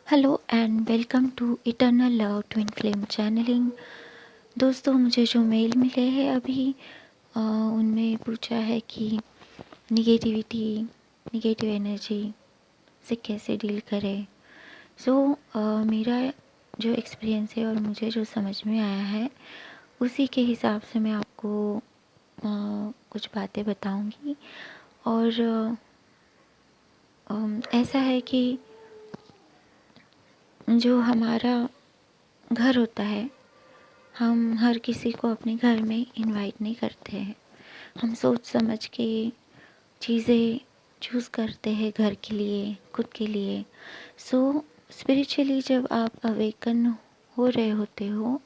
Hello and welcome to eternal love twin flame channelling. दोस्तों, मुझे जो मेल मिले हैं अभी उनमें पूछा है कि निगेटिविटी, निगेटिव एनर्जी से कैसे डील करें। मेरा जो एक्सपीरियंस है और मुझे जो समझ में आया है उसी के हिसाब से मैं आपको कुछ बातें बताऊंगी। और ऐसा है कि जो हमारा घर होता है, हम हर किसी को अपने घर में इनवाइट नहीं करते हैं। हम सोच समझ के चीज़ें चूज़ करते हैं घर के लिए, खुद के लिए। स्पिरिचुअली जब आप अवेकन हो रहे होते हो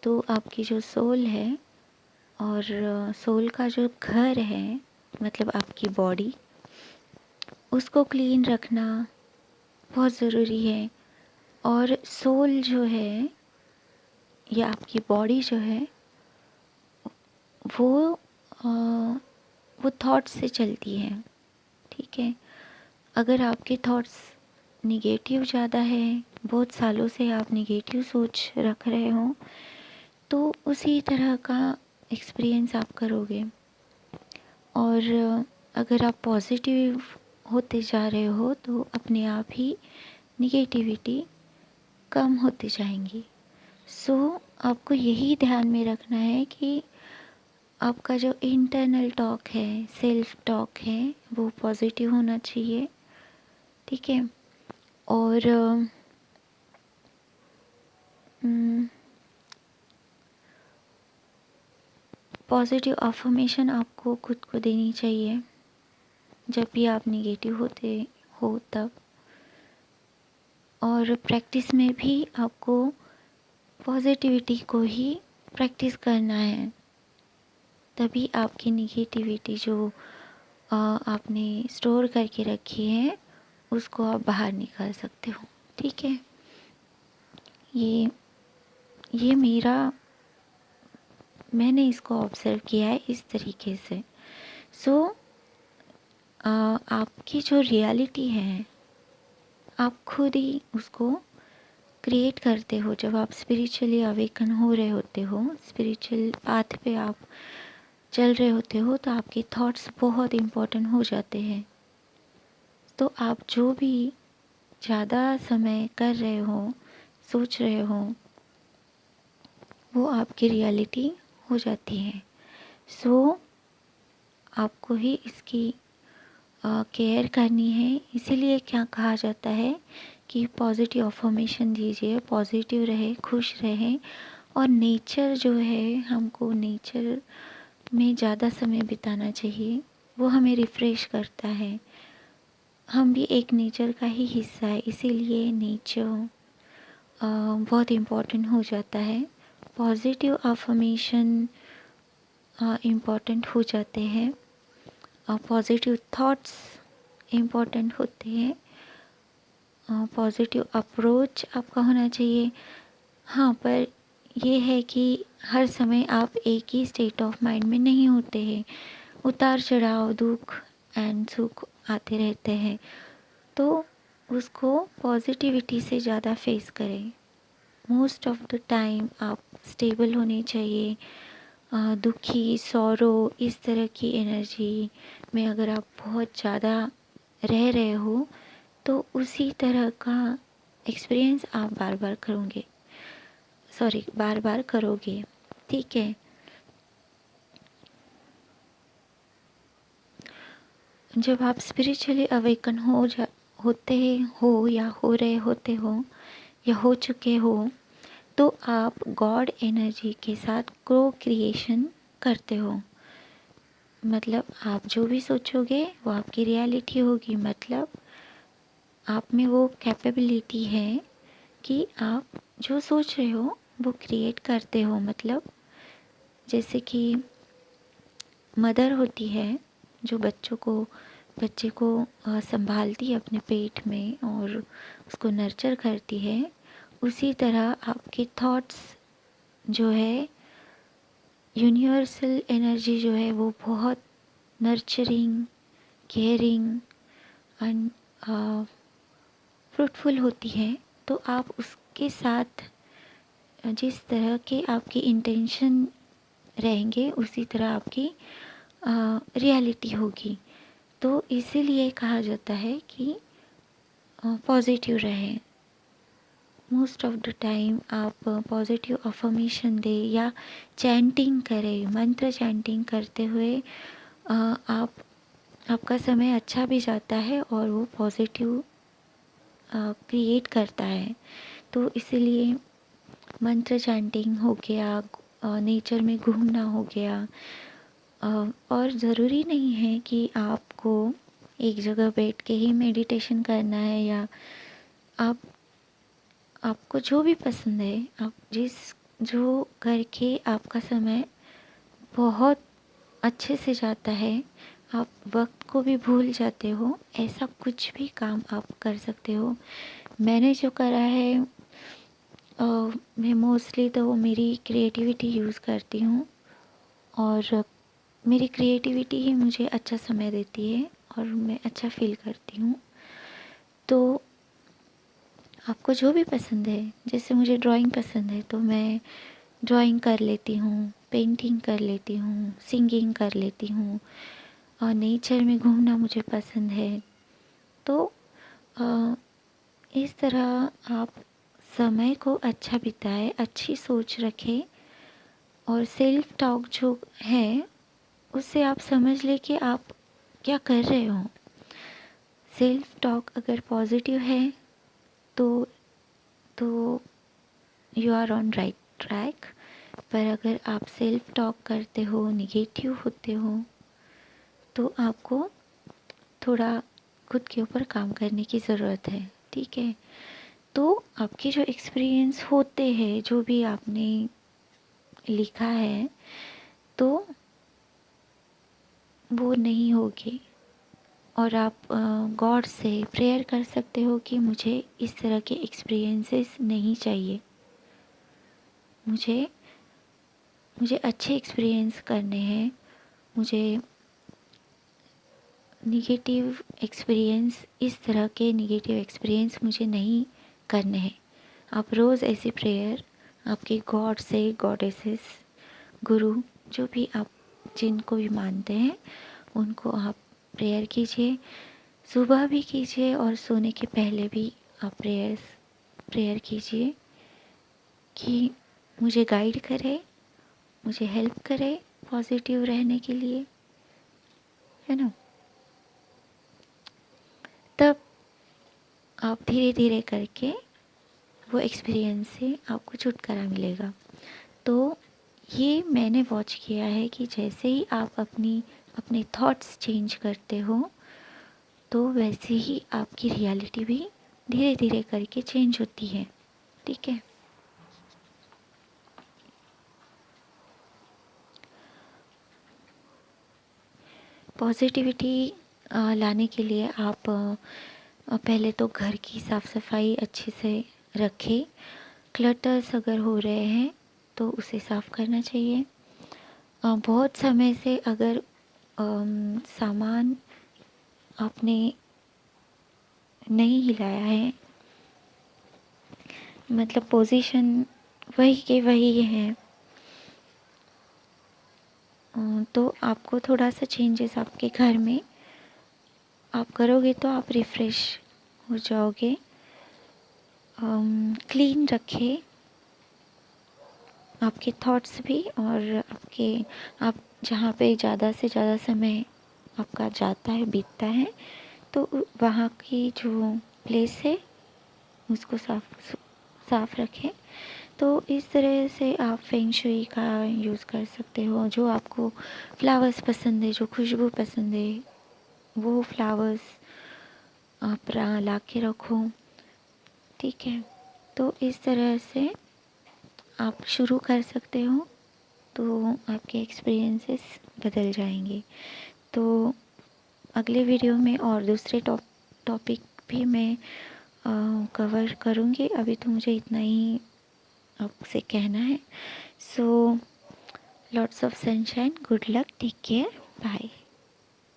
तो आपकी जो सोल है और सोल का जो घर है, मतलब आपकी बॉडी, उसको क्लीन रखना बहुत ज़रूरी है। और सोल जो है या आपकी बॉडी जो है वो वो थॉट्स से चलती है। ठीक है, अगर आपके थॉट्स निगेटिव ज़्यादा है, बहुत सालों से आप निगेटिव सोच रख रहे हो, तो उसी तरह का एक्सपीरियंस आप करोगे। और अगर आप पॉजिटिव होते जा रहे हो तो अपने आप ही निगेटिविटी कम होती जाएंगी। आपको यही ध्यान में रखना है कि आपका जो इंटरनल टॉक है, सेल्फ टॉक है, वो पॉजिटिव होना चाहिए। ठीक है। और पॉजिटिव अफर्मेशन आपको खुद को देनी चाहिए जब भी आप नेगेटिव होते हो तब। और प्रैक्टिस में भी आपको पॉजिटिविटी को ही प्रैक्टिस करना है, तभी आपकी निगेटिविटी जो आपने स्टोर करके रखी है उसको आप बाहर निकाल सकते हो। ठीक है, ये मैंने इसको ऑब्ज़र्व किया है इस तरीके से। सो आपकी जो रियलिटी है आप खुद ही उसको क्रिएट करते हो। जब आप स्पिरिचुअली अवेकन हो रहे होते हो, स्पिरिचुअल पाथ पे आप चल रहे होते हो, तो आपके थॉट्स बहुत इम्पोर्टेंट हो जाते हैं। तो आप जो भी ज़्यादा समय कर रहे हो, सोच रहे हो, वो आपकी रियलिटी हो जाती है। आपको ही इसकी केयर करनी है। इसीलिए क्या कहा जाता है कि पॉजिटिव अफर्मेशन दीजिए, पॉजिटिव रहे, खुश रहे। और नेचर जो है, हमको नेचर में ज़्यादा समय बिताना चाहिए, वो हमें रिफ़्रेश करता है। हम भी एक नेचर का ही हिस्सा है, इसीलिए नेचर बहुत इम्पोर्टेंट हो जाता है। पॉजिटिव अफर्मेशन इम्पोर्टेंट हो जाते हैं, पॉजिटिव थॉट्स इम्पोर्टेंट होते हैं, पॉजिटिव अप्रोच आपका होना चाहिए। हाँ, पर ये है कि हर समय आप एक ही स्टेट ऑफ माइंड में नहीं होते हैं। उतार चढ़ाव, दुख एंड सुख आते रहते हैं, तो उसको पॉजिटिविटी से ज़्यादा फेस करें। मोस्ट ऑफ द टाइम आप स्टेबल होने चाहिए। दुखी, सौरो, इस तरह की एनर्जी में अगर आप बहुत ज़्यादा रह रहे हो तो उसी तरह का एक्सपीरियंस आप बार बार करोगे। ठीक है। जब आप स्पिरिचुअली अवेकन होते हो या हो रहे होते हो या हो चुके हो, तो आप गॉड एनर्जी के साथ को क्रिएशन करते हो। मतलब आप जो भी सोचोगे वो आपकी रियलिटी होगी। मतलब आप में वो कैपेबिलिटी है कि आप जो सोच रहे हो वो क्रिएट करते हो। मतलब जैसे कि मदर होती है जो बच्चे को संभालती है अपने पेट में और उसको नर्चर करती है, उसी तरह आपके थॉट्स जो है, यूनिवर्सल एनर्जी जो है, वो बहुत नर्चरिंग, केयरिंग एंड फ्रूटफुल होती है। तो आप उसके साथ जिस तरह के आपकी इंटेंशन रहेंगे उसी तरह आपकी रियलिटी होगी। तो इसीलिए कहा जाता है कि पॉजिटिव रहें। मोस्ट ऑफ द टाइम आप पॉजिटिव अफर्मेशन दें या चैंटिंग करें, मंत्र चैंटिंग करते हुए आपका समय अच्छा भी जाता है और वो पॉजिटिव क्रिएट करता है। तो इसीलिए मंत्र चैंटिंग हो गया, नेचर में घूमना हो गया, और ज़रूरी नहीं है कि आपको एक जगह बैठ के ही मेडिटेशन करना है, या आपको जो भी पसंद है, आप जो करके आपका समय बहुत अच्छे से जाता है, आप वक्त को भी भूल जाते हो, ऐसा कुछ भी काम आप कर सकते हो। मैंने जो करा है, मैं मोस्टली तो मेरी क्रिएटिविटी यूज़ करती हूँ, और मेरी क्रिएटिविटी ही मुझे अच्छा समय देती है और मैं अच्छा फील करती हूँ। तो आपको जो भी पसंद है, जैसे मुझे ड्राइंग पसंद है तो मैं ड्राइंग कर लेती हूँ, पेंटिंग कर लेती हूँ, सिंगिंग कर लेती हूँ, और नेचर में घूमना मुझे पसंद है। तो इस तरह आप समय को अच्छा बिताएं, अच्छी सोच रखें, और सेल्फ टॉक जो है उससे आप समझ लें कि आप क्या कर रहे हो। सेल्फ टॉक अगर पॉजिटिव है तो you are on right track. पर अगर आप सेल्फ टॉक करते हो, निगेटिव होते हो, तो आपको थोड़ा खुद के ऊपर काम करने की ज़रूरत है। ठीक है, तो आपके जो एक्सपीरियंस होते हैं, जो भी आपने लिखा है, तो वो नहीं होगी, और आप गॉड से प्रेयर कर सकते हो कि मुझे इस तरह के एक्सपीरियंसेस नहीं चाहिए, मुझे अच्छे एक्सपीरियंस करने हैं, मुझे निगेटिव एक्सपीरियंस, इस तरह के निगेटिव एक्सपीरियंस मुझे नहीं करने हैं। आप रोज़ ऐसी प्रेयर आपके गॉड से, गॉडेसेस, गुरु, जो भी आप जिनको भी मानते हैं उनको आप प्रेयर कीजिए। सुबह भी कीजिए और सोने के पहले भी आप प्रेयर कीजिए कि मुझे गाइड करे, मुझे हेल्प करे पॉजिटिव रहने के लिए, है ना। तब आप धीरे धीरे करके वो एक्सपीरियंस से आपको छुटकारा मिलेगा। तो ये मैंने वॉच किया है कि जैसे ही आप अपने थॉट्स चेंज करते हो, तो वैसे ही आपकी रियलिटी भी धीरे धीरे करके चेंज होती है। ठीक है, पॉजिटिविटी लाने के लिए आप पहले तो घर की साफ़ सफाई अच्छे से रखें। क्लटर्स अगर हो रहे हैं तो उसे साफ़ करना चाहिए। बहुत समय से अगर सामान आपने नहीं हिलाया है, मतलब पोजीशन वही के वही है, तो आपको थोड़ा सा चेंजेस आपके घर में आप करोगे तो आप रिफ़्रेश हो जाओगे। क्लीन रखें आपके थॉट्स भी, और आप जहाँ पे ज़्यादा से ज़्यादा समय आपका जाता है, बीतता है, तो वहाँ की जो प्लेस है उसको साफ़ रखें। तो इस तरह से आप फेंग शुई का यूज़ कर सकते हो। जो आपको फ्लावर्स पसंद है, जो खुशबू पसंद है, वो फ्लावर्स आप ला के रखो। ठीक है, तो इस तरह से आप शुरू कर सकते हो, तो आपके एक्सपीरियंसेस बदल जाएंगे। तो अगले वीडियो में और दूसरे टॉपिक भी मैं कवर करूँगी। अभी तो मुझे इतना ही आपसे कहना है। So lots of sunshine, good luck, take care, bye.